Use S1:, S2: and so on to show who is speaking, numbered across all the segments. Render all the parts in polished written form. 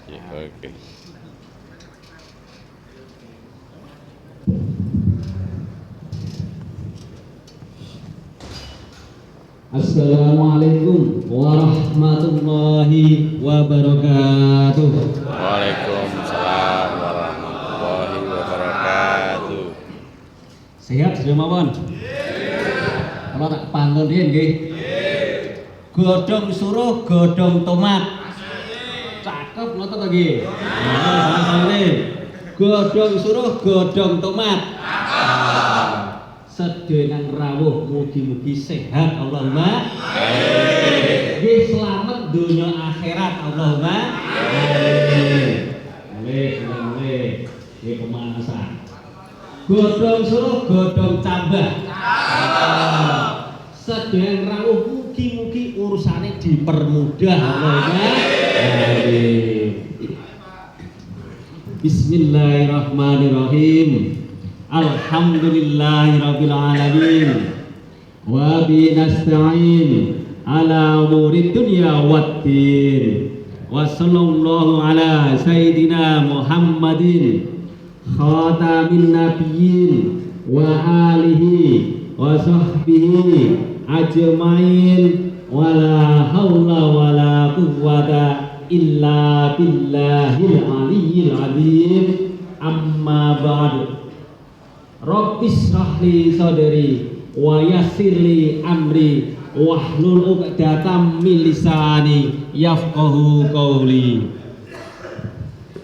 S1: Ya, oke.
S2: Assalamualaikum warahmatullahi wabarakatuh.
S1: Waalaikumsalam warahmatullahi wabarakatuh.
S2: Sehat sudah mawon? Kalau tak pantun dia nggih. Godhong suruh godhong tomat. Cakep ngoten to nggih. Sama-sama. Godhong suruh godhong tomat. Sedengan rawuh mugi-mugi sehat Allahumma amin. Nggih selamat dunia akhirat Allahumma amin. Boleh. Nggih pemanasan. Godhong suruh godhong tambah. Sedengan rawuh mugi-mugi urusane dipermudah Allahumma amin. Bismillahirrahmanirrahim. Alhamdulillahirabbil alamin. Wa bi nasta'in ala umurid dunya waddin. Wa sallallahu ala sayyidina Muhammadin khatamin nabiyyin wa alihi wa sahbihi ajmain. Wa la haula wa la quwwata illa billahil aliyyil azim. Amma ba'du. Rabbis shrahli sadri wa yassirli amri wahlul 'uqdatam min lisani yafqahu qawli.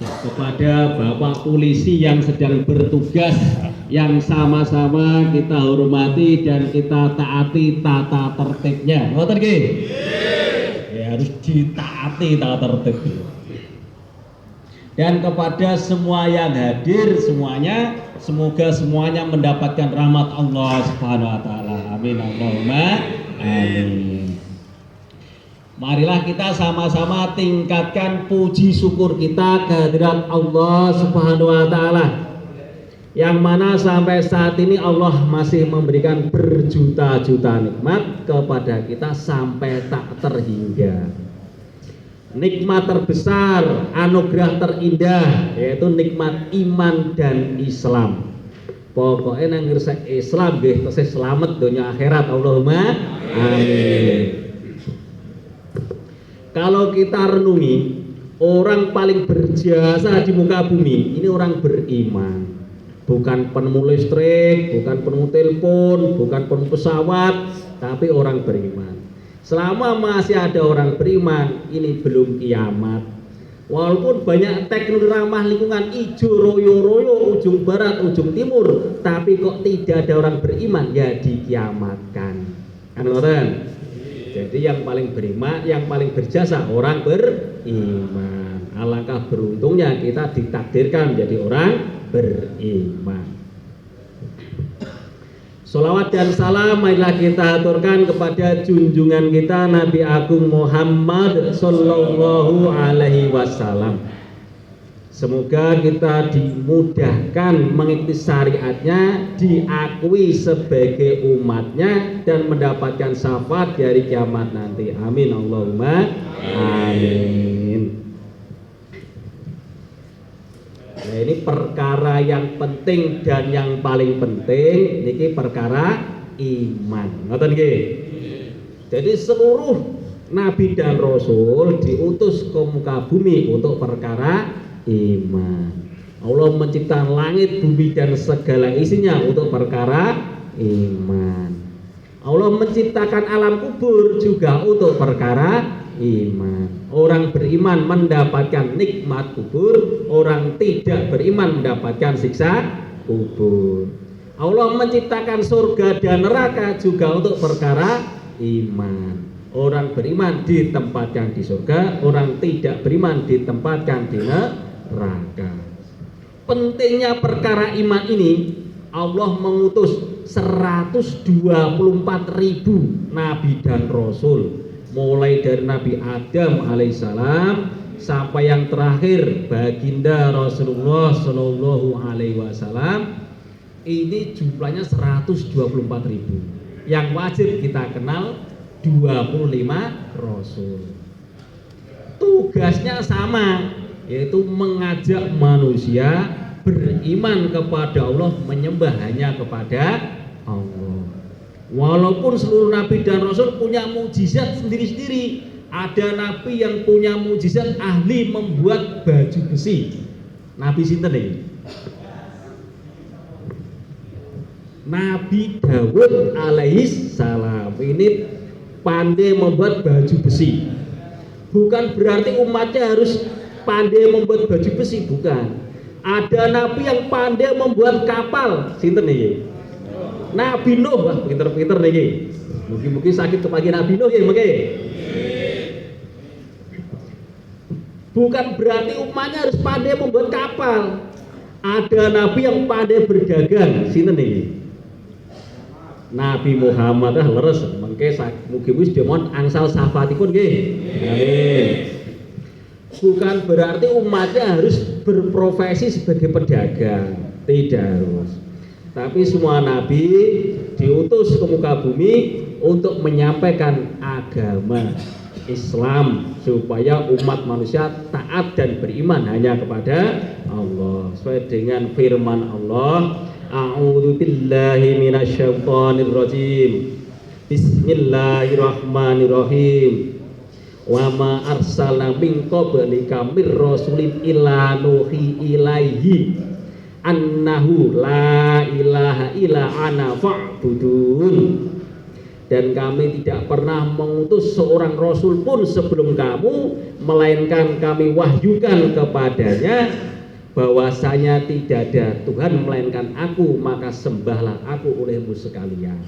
S2: Kepada Bapak polisi yang sedang bertugas, yang sama-sama kita hormati dan kita taati tata tertibnya. Ngoten nggih? Ya harus ditaati tata tertib. Dan kepada semua yang hadir semuanya, semoga semuanya mendapatkan rahmat Allah Subhanahu wa taala. Amin Allahumma amin. Marilah kita sama-sama tingkatkan puji syukur kita kehadirat Allah Subhanahu wa taala. Yang mana sampai saat ini Allah masih memberikan berjuta-juta nikmat kepada kita sampai tak terhingga. Nikmat terbesar, anugerah terindah yaitu nikmat iman dan Islam. Pokoknya nang ngresek Islam nggih tesih selamat dunia akhirat Allahumma amin. Kalau kita renungi, orang paling berjasa di muka bumi ini orang beriman. Bukan penemu listrik, bukan penemu telepon, bukan penemu pesawat, tapi orang beriman. Selama masih ada orang beriman, ini belum kiamat. Walaupun banyak teknologi ramah lingkungan, ijo royo-royo, ujung barat, ujung timur, tapi kok tidak ada orang beriman, ya dikiamatkan. Kan ngoten? Jadi yang paling beriman, yang paling berjasa orang beriman. Alangkah beruntungnya kita ditakdirkan menjadi orang beriman. Sholawat dan salam marilah kita aturkan kepada junjungan kita Nabi Agung Muhammad Sallallahu Alaihi Wasallam. Semoga kita dimudahkan mengikuti syariatnya, diakui sebagai umatnya, dan mendapatkan syafaat di hari kiamat nanti. Amin Allahumma amin. Nah, ini perkara yang penting dan yang paling penting niki perkara iman. Ngoten nggih. Jadi seluruh nabi dan rasul diutus ke muka bumi untuk perkara iman. Allah menciptakan langit, bumi dan segala isinya untuk perkara iman. Allah menciptakan alam kubur juga untuk perkara iman. Orang beriman mendapatkan nikmat kubur, orang tidak beriman mendapatkan siksa kubur. Allah menciptakan surga dan neraka juga untuk perkara iman. Orang beriman ditempatkan di surga, orang tidak beriman ditempatkan di neraka. Pentingnya perkara iman ini, Allah mengutus 124.000 nabi dan rasul, mulai dari Nabi Adam alaihissalam sampai yang terakhir baginda Rasulullah Shallallahu Alaihi Wasallam. Ini jumlahnya 124.000. Yang wajib kita kenal 25 rasul. Tugasnya sama, yaitu mengajak manusia beriman kepada Allah, menyembah hanya kepada Allah. Walaupun seluruh nabi dan rasul punya mukjizat sendiri-sendiri. Ada nabi yang punya mukjizat ahli membuat baju besi. Nabi sinten iki? Nabi Dawud alaihis salam. Ini pandai membuat baju besi. Bukan berarti umatnya harus pandai membuat baju besi, bukan. Ada nabi yang pandai membuat kapal. Sinten iki? Nabi Nuh. Wah, pinter-pinter niki. Mungkin-mungkin sakit kepagi Nabi Nuh ya, mungkin. Bukan berarti umatnya harus pandai membuat kapal. Ada nabi yang pandai berdagang. Sinten iki? Nabi Muhammad leres mengke mugi-mugi demon angsal syafaatipun nggih. Amin. Bukan berarti umatnya harus berprofesi sebagai pedagang, tidak harus. Tapi semua nabi diutus ke muka bumi untuk menyampaikan agama Islam supaya umat manusia taat dan beriman hanya kepada Allah sesuai dengan firman Allah. A'udzu billahi minasyaitonir rajim. Bismillahirrahmanirrahim. Wa ma arsalna min qablika mir rasulin illa nuhi ilaihi annahu la ilaha illa ana fa'budun. Dan kami tidak pernah mengutus seorang rasul pun sebelum kamu, melainkan kami wahyukan kepadanya bahwasanya tidak ada Tuhan melainkan aku, maka sembahlah aku olehmu sekalian.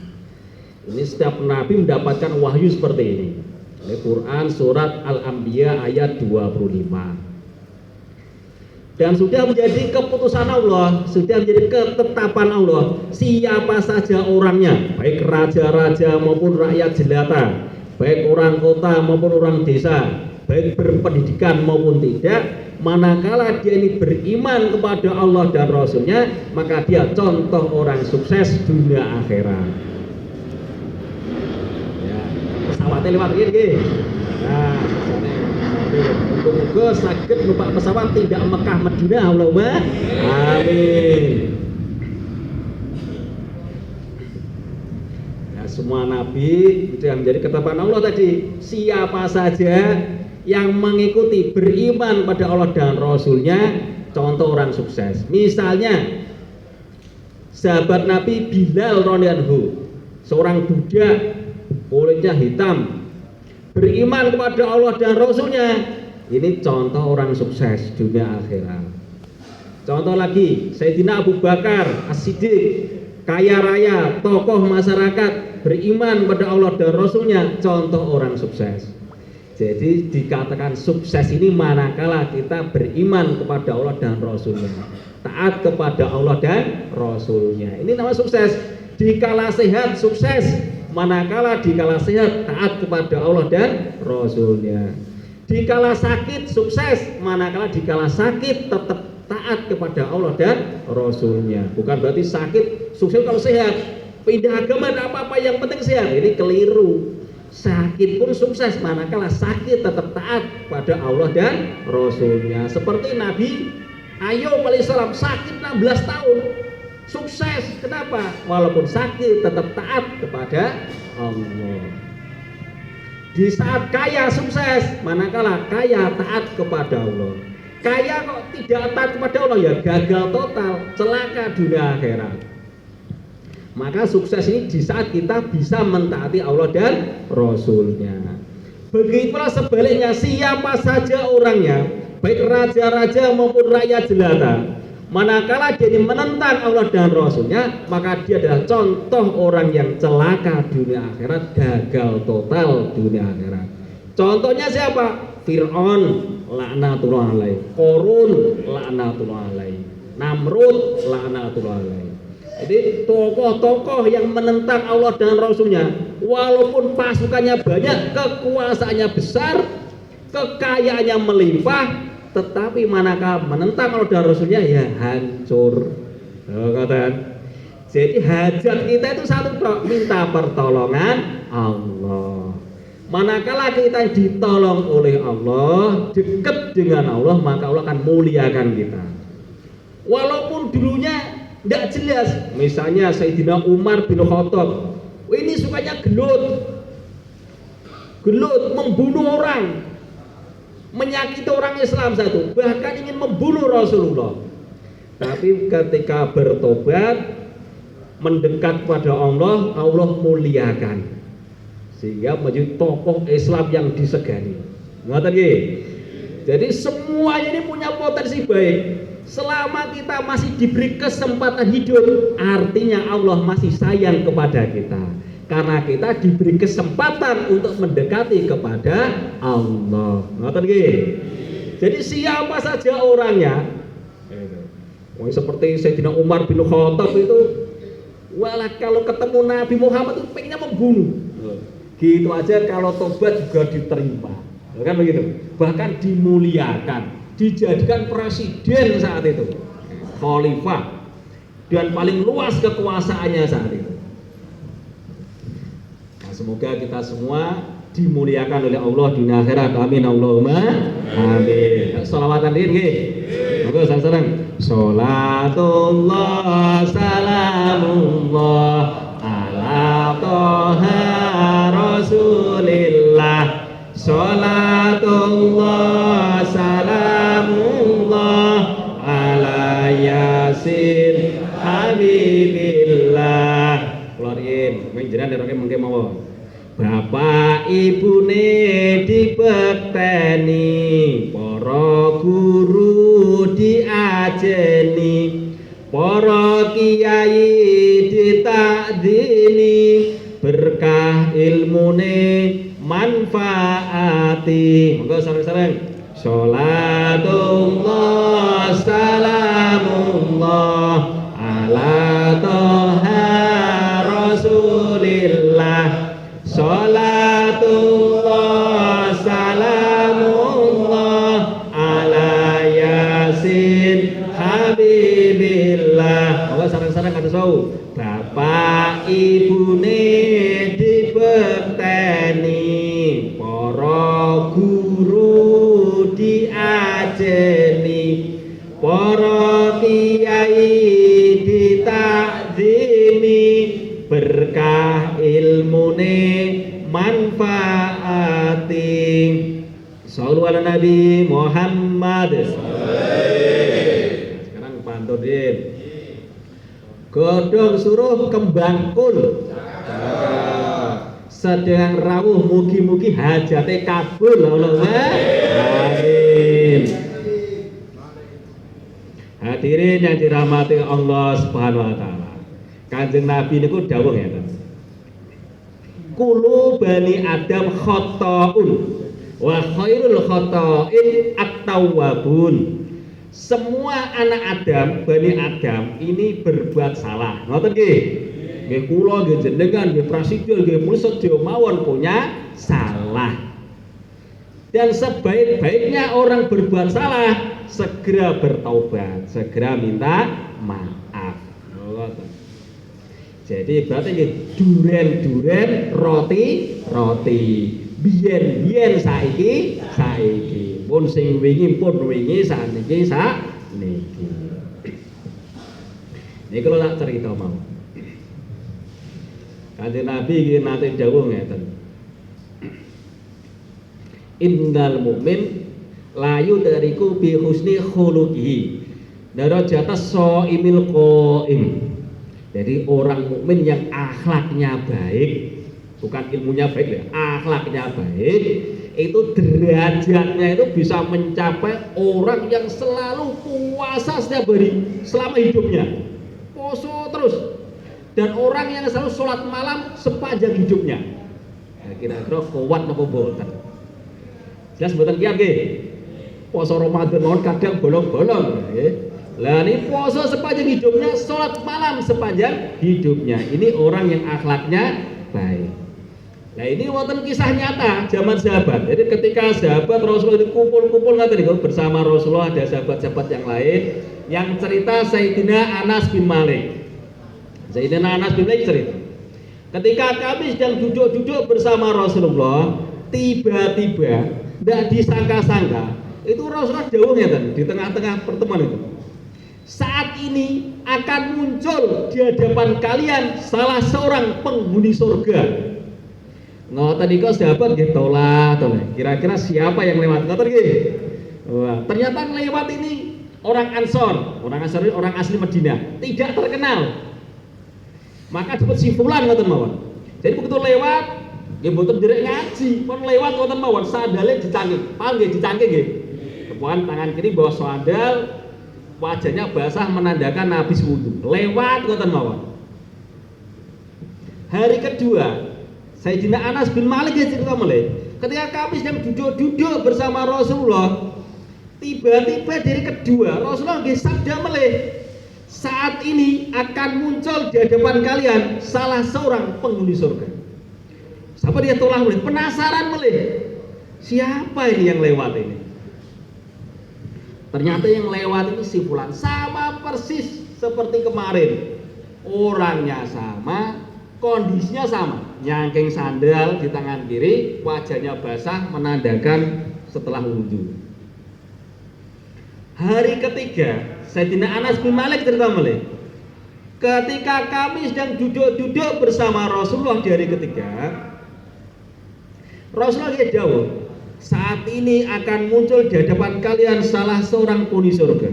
S2: Ini setiap nabi mendapatkan wahyu seperti ini. Al-Quran surat Al-Anbiya ayat 25. Dan sudah menjadi keputusan Allah, sudah menjadi ketetapan Allah, siapa saja orangnya, baik raja-raja maupun rakyat jelata, baik orang kota maupun orang desa, baik berpendidikan maupun tidak, manakala dia ini beriman kepada Allah dan Rasulnya, maka dia contoh orang sukses dunia akhirat. Ya, pesawatnya lewat gini. Nah, untuk sakit numpak pesawat tidak Mekah Madinah, Allahumma amin. Ya, semua nabi sudah menjadi ketetapan Allah tadi. Siapa saja yang mengikuti beriman pada Allah dan Rasulnya, contoh orang sukses. Misalnya sahabat Nabi Bilal radhiyallahu, seorang budak kulitnya hitam, beriman kepada Allah dan Rasulnya. Ini contoh orang sukses dunia akhirat. Contoh lagi Sayyidina Abu Bakar As-Siddiq, kaya raya, tokoh masyarakat, beriman pada Allah dan Rasulnya, contoh orang sukses. Jadi dikatakan sukses ini manakala kita beriman kepada Allah dan Rasulnya, taat kepada Allah dan Rasulnya. Ini nama sukses. Dikala sehat sukses, manakala dikala sehat taat kepada Allah dan Rasulnya. Dikala sakit sukses, manakala dikala sakit tetap taat kepada Allah dan Rasulnya. Bukan berarti sakit sukses kalau sehat, pindah agama tidak apa-apa, yang penting sehat. Ini keliru. Sakit pun sukses manakala sakit tetap taat pada Allah dan Rasulnya. Seperti Nabi Ayub alaihissalam sakit 16 tahun, sukses. Kenapa? Walaupun sakit tetap taat kepada Allah. Di saat kaya sukses, manakala kaya taat kepada Allah. Kaya kok tidak taat kepada Allah, ya gagal total, celaka dunia akhirat. Maka sukses ini di saat kita bisa mentaati Allah dan Rasulnya. Begitulah sebaliknya, siapa saja orangnya, baik raja-raja maupun rakyat jelata, manakala dia menentang Allah dan Rasulnya, maka dia adalah contoh orang yang celaka dunia akhirat, gagal total dunia akhirat. Contohnya siapa? Fir'aun laknatullah alaih, Qarun laknatullah alaih, Namrud laknatullah alaih. Jadi tokoh-tokoh yang menentang Allah dan Rasulnya, walaupun pasukannya banyak, kekuasaannya besar, kekayaannya melimpah, tetapi manakala menentang Allah dan Rasulnya, ya hancur. Jadi hajat kita itu satu, minta pertolongan Allah. Manakala kita ditolong oleh Allah, dekat dengan Allah, maka Allah akan muliakan kita. Walaupun dulunya tidak jelas, misalnya Sayyidina Umar bin Khattab, ini sukanya gelut, membunuh orang, menyakiti orang Islam satu, bahkan ingin membunuh Rasulullah. Tapi ketika bertobat, mendekat pada Allah, Allah muliakan, sehingga menjadi tokoh Islam yang disegani. Ngoten nggih. Jadi semuanya ini punya potensi baik. Selama kita masih diberi kesempatan hidup, artinya Allah masih sayang kepada kita. Karena kita diberi kesempatan untuk mendekati kepada Allah. Ngoten nggih. Jadi siapa saja orangnya, seperti Sayyidina Umar bin Khattab itu, walah kalau ketemu Nabi Muhammad itu pengennya membunuh. Gitu aja kalau tobat juga diterima, kan begitu. Bahkan dimuliakan, dijadikan presiden saat itu, khalifah, dan paling luas kekuasaannya saat itu. Nah, semoga kita semua dimuliakan oleh Allah di akhirat. Amin Allahumma amin. Sholawatan diri nggih. Monggo sareng. Sholatullah salamullah ala toha Rasulillah. Sholatullah salamullah ala yasin habibillah. Klorin menjeran dereke mengke mawon. Bapak ibune dibekteni, para guru diajeni, para kiai ditakdini, berkah ilmune manfaati. Monggo sareng-sareng. Sholatullah salamullah ala toha Rasulillah. Sholatullah salamullah ala yasin habibillah. Oh sareng-sareng kados wau. Bapak ibune dibekteni, para guru diajeni, para kiai ditakdimi, berkah ilmune manfaati. Shallu ala Nabi Muhammad. Sekarang pantutin. Godhong suruh kembang kul, sedang rawuh mugi-mugi hajate kabul. Allahumma amin. Hadirin yang dirahmati Allah Subhanahu wa taala. Kanjeng Nabi niku dawuh ngeten. Kulu bani Adam khata'un wa khairul khata'in at-tawwabun. Semua anak Adam, bani Adam ini berbuat salah. Ngoten nggih. Nggih kula nggih jenengan nggih prasidya nggih prasetya mawon punya salah. Dan sebaik-baiknya orang berbuat salah segera bertaubat, segera minta maaf. Ngoten. Jadi berarti duren roti, biyen saiki, pun sing wingi saniki sakniki. Niki kula tak cerita mau. Kanjeng Nabi iki nate dawuh ngeten. Innal mu'min layu dariku bi husni khuluqihi. Darajatas shaimil qaim. Jadi orang mukmin yang akhlaknya baik, bukan ilmunya baik ya, akhlaknya baik, itu derajatnya itu bisa mencapai orang yang selalu puasa setiap hari selama hidupnya, poso terus, dan orang yang selalu sholat malam sepanjang hidupnya. Nah, kira-kira kuat apa boten? Jelas boten kiat nggih. Poso Ramadan mawon kadang bolong-bolong, nggih. Lah ini puasa sepanjang hidupnya, sholat malam sepanjang hidupnya. Ini orang yang akhlaknya baik. Nah ini wonten kisah nyata zaman sahabat. Jadi ketika sahabat Rasulullah itu kumpul-kumpul bersama Rasulullah, ada sahabat-sahabat yang lain yang cerita Sayyidina Anas bin Malik. Sayyidina Anas bin Malik cerita, ketika kami sedang duduk-duduk bersama Rasulullah, Tiba-tiba, tidak disangka-sangka, itu Rasulullah dawuh ngeten di tengah-tengah pertemuan itu. Saat ini akan muncul di hadapan kalian salah seorang penghuni surga. Ngoten niku sahabat nggih tolak. Kira-kira siapa yang lewat? Ngoten nggih. Wah, ternyata lewat ini orang Ansor, ini orang asli Madinah, tidak terkenal. Maka dapat si fulan ngoten mawon. Jadi begitu lewat, nggih mboten nderek ngaji, pun lewat ngoten mawon, sandale dicangking. Paham nggih dicangking nggih? Kemudian tangan kiri bawa sandal, wajahnya basah menandakan habis wudu. Lewat ngoten mawon. Hari kedua, Sayyidina Anas bin Malik ya cerita mulai. Ketika kami sedang duduk-duduk bersama Rasulullah, tiba-tiba dari kedua Rasulullah nggih sabda melih, saat ini akan muncul di hadapan kalian salah seorang penghuni surga. Siapa dia tolak melih? Penasaran melih. Siapa ini yang lewat ini? Ternyata yang lewat ini si fulan, sama persis seperti kemarin. Orangnya sama, kondisinya sama. Nyangking sandal di tangan kiri, wajahnya basah menandakan setelah wudhu. Hari ketiga, Sayyidina Anas bin Malik cerita melih, ketika kami sedang duduk-duduk bersama Rasulullah di hari ketiga, Rasulullah dawuh, saat ini akan muncul di hadapan kalian salah seorang penghuni surga.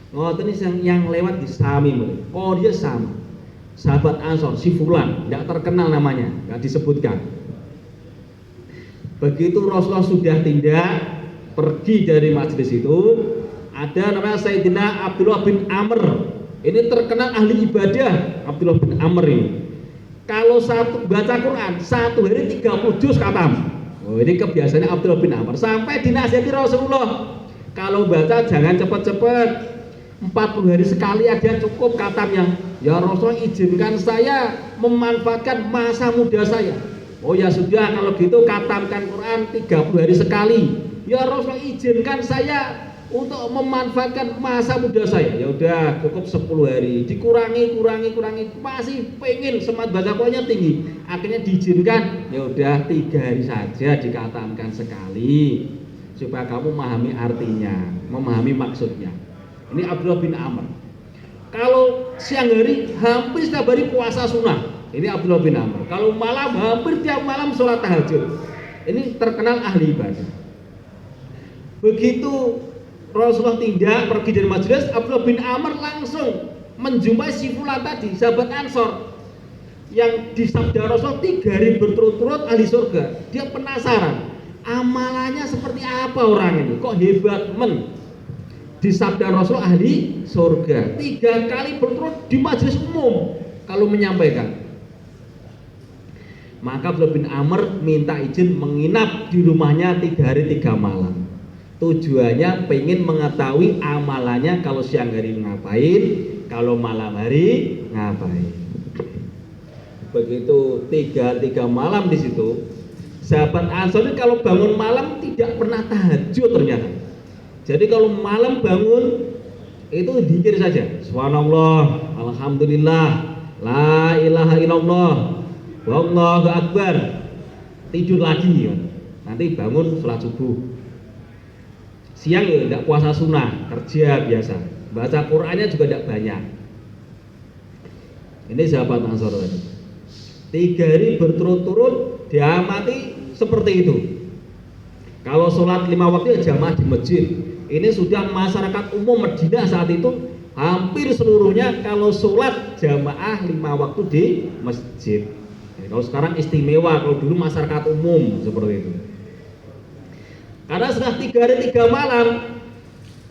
S2: Ngoten yang lewat di sami melih. Oh dia sama. Sahabat Ansor, si fulan, tidak terkenal namanya, tidak disebutkan. Begitu Rasulullah sudah tindak pergi dari majelis itu, ada namanya Sayyidina Abdullah bin Amr. Ini terkenal ahli ibadah, Abdullah bin Amr ini. Kalau satu baca Quran, satu hari 30 juz khatam. Oh, ini kebiasaannya Abdullah bin Amr. Sampai dinasihati Rasulullah, kalau baca jangan cepat-cepat. 40 hari sekali aja cukup khatamnya. Ya Rasulullah, izinkan saya memanfaatkan masa muda saya. Oh ya sudah, kalau gitu khatamkan Quran 30 hari sekali. Ya Rasulullah, izinkan saya untuk memanfaatkan masa muda saya. Ya udah, cukup 10 hari. Dikurangi, masih pengen semangat baca Qurannya tinggi. Akhirnya diizinkan. Ya udah, 3 hari saja dikhatamkan sekali, supaya kamu memahami artinya, memahami maksudnya. Ini Abdullah bin Amr. Kalau siang hari hampir setiap hari puasa sunnah. Ini Abdullah bin Amr. Kalau malam hampir tiap malam sholat tahajud. Ini terkenal ahli ibadah. Begitu Rasulullah tindak pergi dari majelis, Abdullah bin Amr langsung menjumpai si fulan tadi, sahabat Ansor, yang disabda Rasulullah 3 hari berturut-turut ahli surga. Dia penasaran, amalannya seperti apa orang ini? Kok hebat men? Disabda Rasul ahli surga 3 kali berturut di majelis umum kalau menyampaikan. Maka Abdullah bin Amr minta izin menginap di rumahnya 3 hari 3 malam. Tujuannya pengen mengetahui amalannya kalau siang hari ngapain, kalau malam hari ngapain. Begitu 3 hari 3 malam di situ, sahabat Ansor ini kalau bangun malam tidak pernah tahajud ternyata. Jadi kalau malam bangun itu zikir saja. Subhanallah, alhamdulillah, la ilaha illallah, wallahu akbar. Tidur lagi ya. Nanti bangun sholat subuh. Siang ya tidak puasa sunnah, kerja biasa. Baca Qur'annya juga tidak banyak. Ini sahabat Ansor tadi. 3 hari berturut-turut diamati seperti itu. Kalau sholat 5 waktu ya jamaah di masjid. Ini sudah masyarakat umum Madinah saat itu hampir seluruhnya kalau sholat jamaah 5 waktu di masjid. Jadi kalau sekarang istimewa, kalau dulu masyarakat umum seperti itu. Karena sudah 3 hari 3 malam,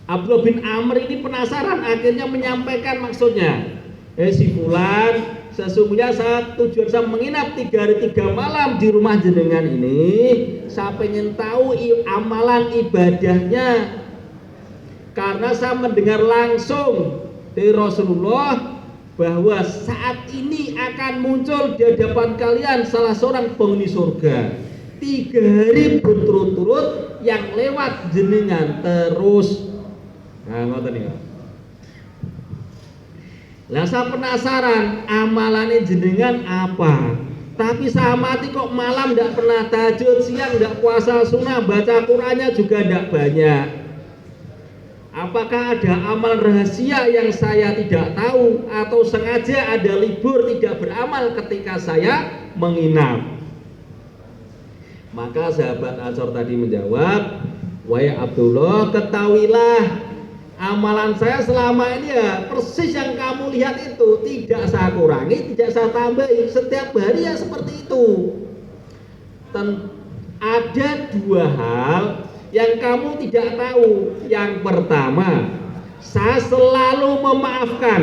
S2: Abdullah bin Amr ini penasaran, akhirnya menyampaikan maksudnya. Si fulan, sesungguhnya tujuan saya menginap 3 hari 3 malam di rumah jenengan ini, saya pengen tahu amalan ibadahnya. Karena saya mendengar langsung dari Rasulullah bahwa saat ini akan muncul di hadapan kalian salah seorang penghuni surga. 3 hari berturut-turut yang lewat jenengan terus. Nah, ngoten niku. Lah saya penasaran amalannya jenengan apa? Tapi saya mati kok malam ndak pernah tahajud, siang ndak puasa sunnah, baca Qur'annya juga ndak banyak. Apakah ada amal rahasia yang saya tidak tahu, atau sengaja ada libur tidak beramal ketika saya menginap? Maka sahabat Ansor tadi menjawab, wahai Abdullah, ketahuilah amalan saya selama ini ya persis yang kamu lihat itu, tidak saya kurangi, tidak saya tambahi, setiap hari ya seperti itu. Ada dua hal yang kamu tidak tahu. Yang pertama, saya selalu memaafkan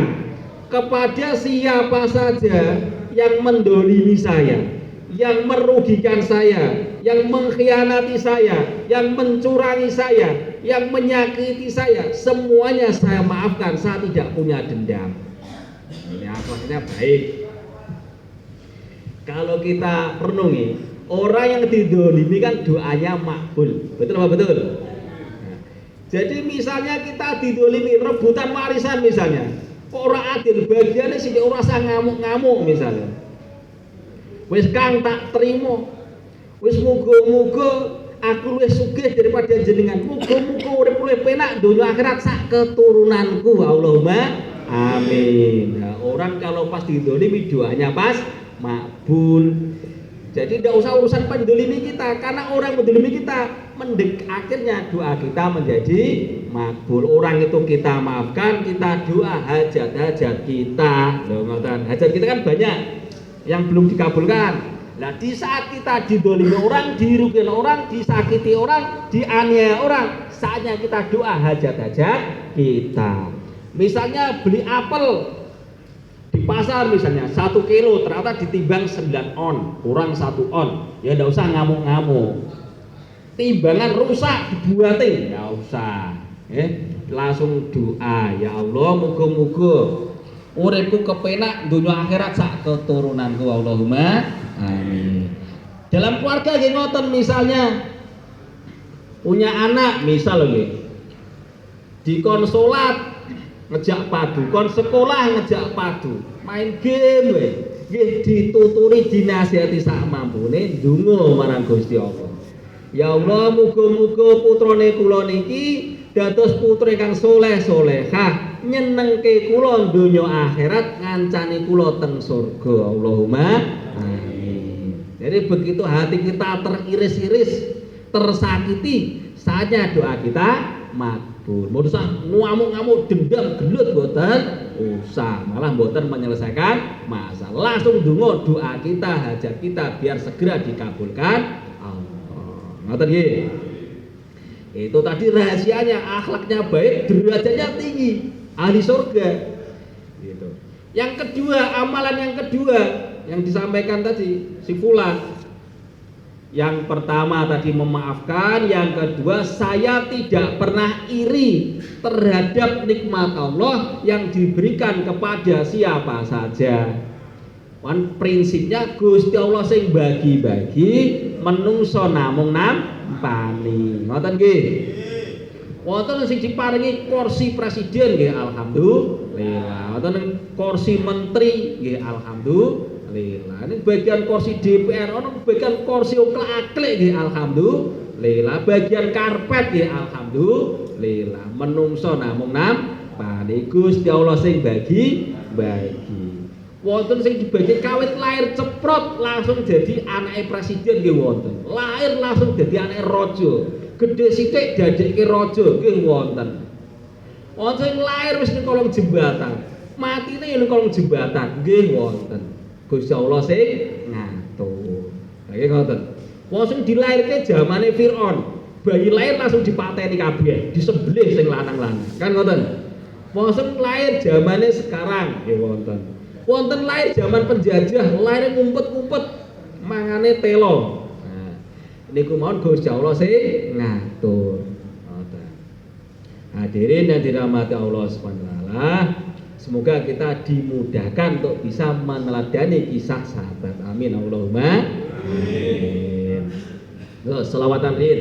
S2: kepada siapa saja yang mendolimi saya, yang merugikan saya, yang mengkhianati saya, yang mencurangi saya, yang menyakiti saya. Semuanya saya maafkan, saya tidak punya dendam. Ini akhlaknya baik. Kalau kita renungi, orang yang didolimi kan doanya makbul, betul apa betul? Nah, jadi misalnya kita didolimi rebutan warisan misalnya, orang adil bagiannya sih orang rasa ngamuk-ngamuk misalnya. Wis kang tak terima, wis muga-muga aku luwih sugih daripada jenengan, muga-muga urip luwih penak donya akhirat sak keturunanku, Allahumma amin. Nah, orang kalau pas didolimi doanya pas makbul. Jadi tidak usah urusan pendolimi kita, karena orang mendolimi kita, akhirnya doa kita menjadi makbul. Orang itu kita maafkan, kita doa hajat-hajat kita. Loh, hajat kita kan banyak yang belum dikabulkan. Nah, di saat kita didolimi orang, dirugikan orang, disakiti orang, dianiaya orang, saatnya kita doa hajat-hajat kita. Misalnya beli apel di pasar misalnya 1 kilo ternyata ditimbang 9 on, kurang 1 on, ya enggak usah ngamuk-ngamuk. Timbangan rusak dibuatin, enggak usah. Langsung doa, ya Allah muga-muga uripku kepenak dunia akhirat sak keturunanku, Allahumma amin. Dalam keluarga nggih ngoten, misalnya punya anak misal nggih, dikon salat ngejak padu, kon sekolah ngejak padu, main game we, nggih dituturi dinasihati sak mampune, ndonga marang Gusti Allah. Ya Allah, muga-muga putrane kula niki dados putra kang soleh solehah, nyenengke kula donya akhirat, ngancani kula teng surga, Allahumma amin. Jadi begitu hati kita teriris-iris, tersakiti, saatnya doa kita makbul. Mau usah ngamuk-ngamuk, dendam, gelut, boten usah, malah boten menyelesaikan masalah. Langsung donga doa kita, hajat kita biar segera dikabulkan Allah. Ngoten nggih. Itu tadi rahasianya, akhlaknya baik, derajatnya tinggi, ahli surga. Gitu. Yang kedua, amalan yang kedua yang disampaikan tadi si fulan. Yang pertama tadi memaafkan, yang kedua saya tidak pernah iri terhadap nikmat Allah yang diberikan kepada siapa saja. Kan prinsipnya Gusti Allah sing bagi-bagi, menungso namung nampani. Ngoten nggih. Wonten sing diparingi kursi presiden nggih alhamdulillah. Wonten kursi menteri nggih alhamdulillah. Ini bagian kursi DPR, ono bagian kursi oklak-aklik nggih alhamdulillah, bagian karpet nggih alhamdulillah. Menungso namung nampani, Gusti Allah sing bagi-bagi. Wonten sing dibagi kawit lahir ceprot langsung jadi anake presiden nggih wonten. Lahir langsung jadi anake raja. Gedhe sithik dadekke raja nggih wonten. Wonten sing lahir wis ning kolong jembatan, matine ning kolong jembatan nggih wonten. Gusti Allah sing ngatur. Nggih ngoten. Wong sing dilairke zamane Firaun, bayi lahir langsung dipateni kabeh, disembelih sing lanang-lanang. Kan ngoten. Wong sing lahir zamane sekarang nggih wonten. Wonten lahir zaman penjajah, lahir ngumpet-ngumpet mangane telo. Nah, niku mawon Gusti Allah sing ngatur. Ngoten. Hadirin yang dirahmati Allah Subhanahu wa taala, semoga kita dimudahkan untuk bisa meneladani kisah sahabat. Amin Allahumma amin. Selawatan Id.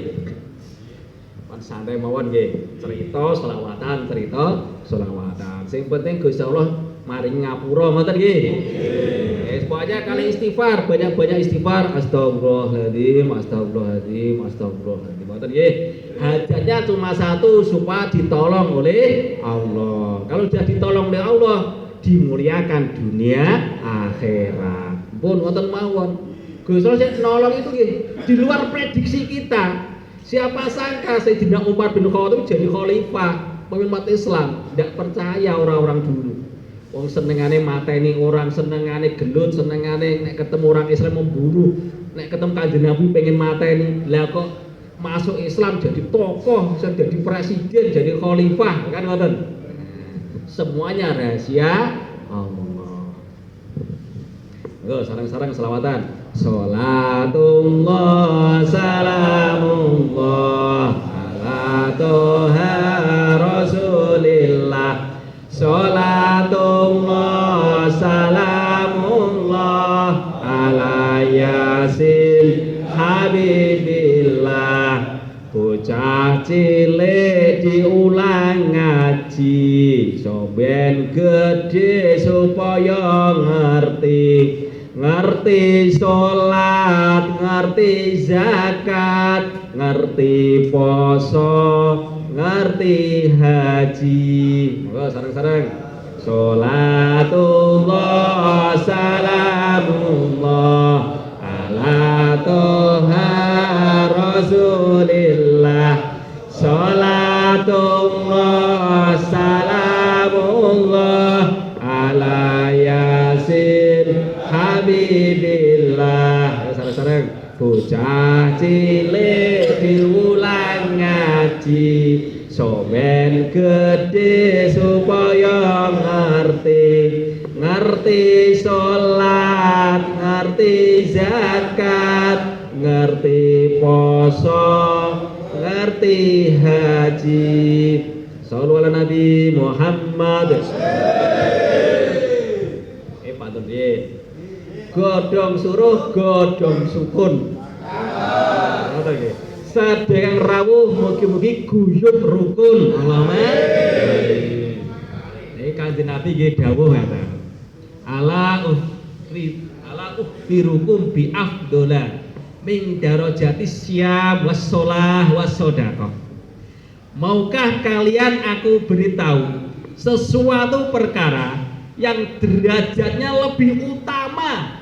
S2: Santai mawon nggih. Cerita selawatan. Sing penting Gusti Allah maring ngapura ngoten nggih. Pokoknya kali istighfar, banyak-banyak istighfar. Astagfirullahaladzim, astagfirullahaladzim, astagfirullahaladzim. Ngoten nggih. Hajatnya cuma satu, supaya ditolong oleh Allah. Kalau sudah ditolong oleh Allah, dimuliakan dunia akhirat. Pun ngoten mawon. Gusti Allah nolong itu nggih di luar prediksi kita. Siapa sangka Sayyidina Umar bin Khattab jadi khalifah, pemimpin umat Islam. Tidak percaya orang-orang dulu. Wong senengane mateni orang, senengane gelut, senengane nek ketemu orang Islam membunuh, nek ketemu Kanjeng Nabi pengen mateni. Lah kok masuk Islam jadi tokoh, jadi presiden, jadi khalifah, kan ngoten. Semuanya rahasia Allah. Yo sarang-sarang selawatan. Salatullah salamullah ala toha rasulillah. Salatullah salamullah ala yasin habibillah. Bocah cilik diulang ngaji, soben gede supaya ngerti. Ngerti sholat, ngerti zakat, ngerti poso, ngerti haji. Moga sareng-sareng. Sholatullah salamullah ala toha rasulillah. Sholatullah salamullah ala yasin habibillah. Sareng-sareng. Bocah cilik diulang ngaji, soben gede supaya ngerti. Ngerti sholat, ngerti zakat, ngerti poso, ngerti haji. Shallallahu ala Nabi Muhammad. Patut nggih. Godhong suruh, godhong sukun. Ngoten nggih. Sedherek rawuh mugi-mugi guyub rukun. Allahumma amin. Niki Kanjeng Nabi nggih dawuh ngaten. Ala ukhbirukum bi afdola min darajati syam was shalah was shadaqah. Maukah kalian aku beritahu sesuatu perkara yang derajatnya lebih utama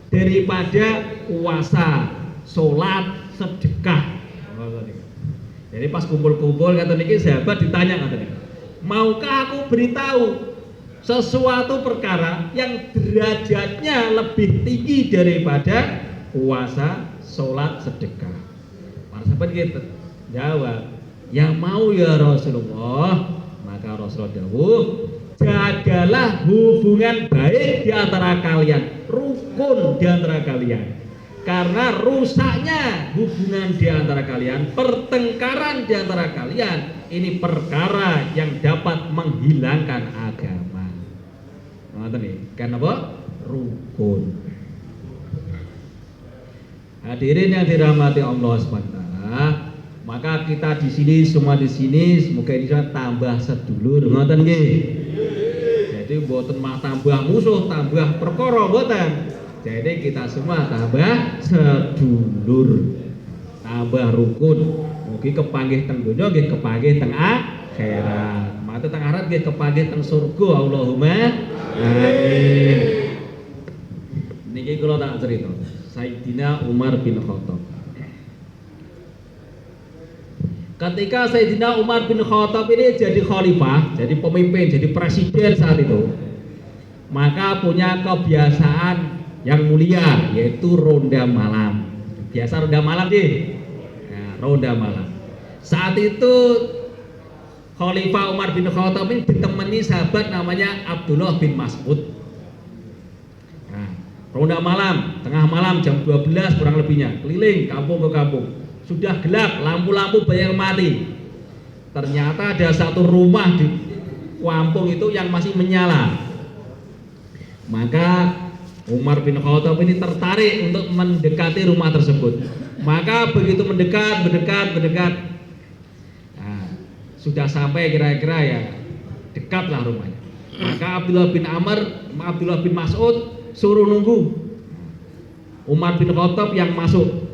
S2: daripada puasa, sholat, sedekah. Jadi pas kumpul-kumpul kata niki sahabat ditanya kata niki, maukah aku beritahu sesuatu perkara yang derajatnya lebih tinggi daripada puasa, sholat, sedekah? Para sahabat gitu jawab, ya mau ya Rasulullah. Maka Rasulullah dawuh, jagalah hubungan baik di antara kalian, rukun di antara kalian. Karena rusaknya hubungan di antara kalian, pertengkaran di antara kalian, ini perkara yang dapat menghilangkan agama. Ngoten nih, kan apa? Rukun. Hadirin yang dirahmati Allah SWT, maka kita di sini semua di sini semoga bisa tambah sedulur, ngoten nggih. Jadi mboten mah tambah musuh, tambah perkara mboten. Jadi kita semua tambah sedulur, tambah rukun. Mugi kepanggih teng donya nggih kepanggih teng akhirat. Mate teng akhirat nggih kepanggih teng surga. Allahumma amin. Niki kula tak cerita. Sayyidina Umar bin Khattab. Ketika Sayyidina Umar bin Khattab ini jadi khalifah, jadi pemimpin, jadi presiden saat itu, maka punya kebiasaan yang mulia, yaitu ronda malam. Biasa ronda malam sih, nah, ronda malam. Saat itu Khalifah Umar bin Khattab ini ditemani sahabat namanya Abdullah bin Mas'ud. Nah, ronda malam, tengah malam jam 12 kurang lebihnya, keliling kampung ke kampung. Sudah gelap, lampu-lampu banyak mati. Ternyata ada satu rumah di kampung itu yang masih menyala. Maka Umar bin Khattab ini tertarik untuk mendekati rumah tersebut. Maka begitu mendekat. Nah, sudah sampai kira-kira ya dekatlah rumahnya. Maka Abdullah bin Mas'ud suruh nunggu Umar bin Khattab yang masuk,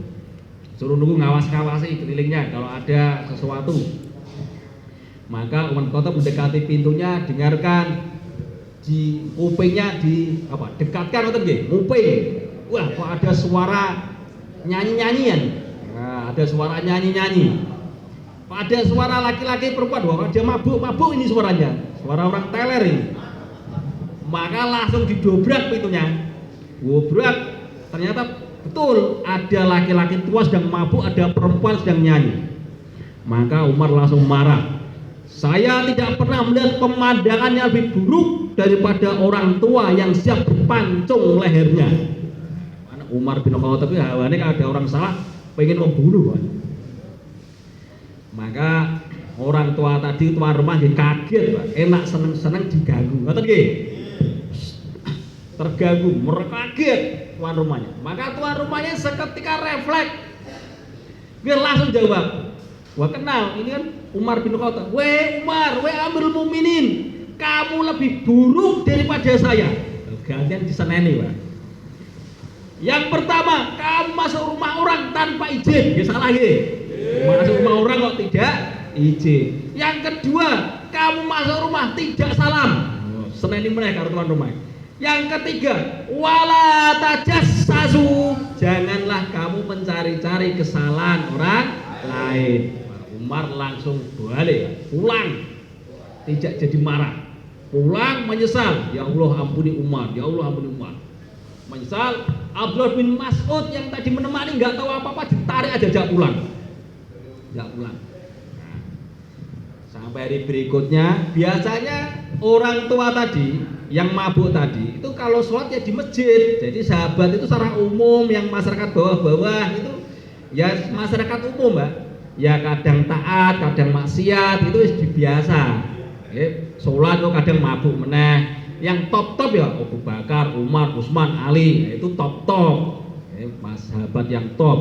S2: suruh nunggu ngawas-ngawasi kelilingnya kalau ada sesuatu. Maka Umar bin Khattab mendekati pintunya, dengarkan di kupingnya dekatkan nguping. Wah, kok ada suara nyanyi-nyanyian. Nah, ada suara nyanyi-nyanyi. Ada suara laki-laki perempuan, wah dia mabuk ini suaranya, suara orang teler ini. Maka langsung didobrak pintunya, ternyata betul ada laki-laki tua sedang mabuk, ada perempuan sedang nyanyi. Maka Umar langsung marah. Saya tidak pernah melihat pemandangan yang lebih buruk daripada orang tua yang siap berpancung lehernya. Umar bin Khattab itu hawane kalau ada orang salah pengen membunuh. Maka orang tua tadi, tuan rumah dia kaget, Pak. Enak seneng-seneng diganggu. Ngoten nggih. Terganggu, kaget tuan rumahnya. Maka tuan rumahnya seketika refleks. Dia langsung jawab. Wah, kenal, ini kan Umar bin Khattab. Weh Umar, weh Amirul Mukminin, kamu lebih buruk daripada saya. Gantian diseneni, Pak. Yang pertama, kamu masuk rumah orang tanpa izin. Ya salah nggih. Masuk rumah orang kok tidak izin. Yang kedua, kamu masuk rumah tidak salam. Seneni meneh karo tuan rumah. Yang ketiga, wala tajassasu. Janganlah kamu mencari-cari kesalahan orang lain. Umar langsung balik, pulang. Tidak jadi marah. Pulang menyesal. Ya Allah ampuni Umar, ya Allah ampuni Umar. Menyesal. Abdullah bin Mas'ud yang tadi menemani nggak tahu apa-apa ditarik aja pulang. Nggak pulang. Nah, sampai hari berikutnya biasanya orang tua tadi yang mabuk tadi itu kalau sholat ya di masjid. Jadi sahabat itu secara umum yang masyarakat bawah-bawah itu ya masyarakat umum, Mbak. Ya kadang taat, kadang maksiat itu biasa. Sholat tuh kadang mabuk meneh. Yang top ya Abu Bakar, Umar, Utsman, Ali, itu top. Mas sahabat yang top.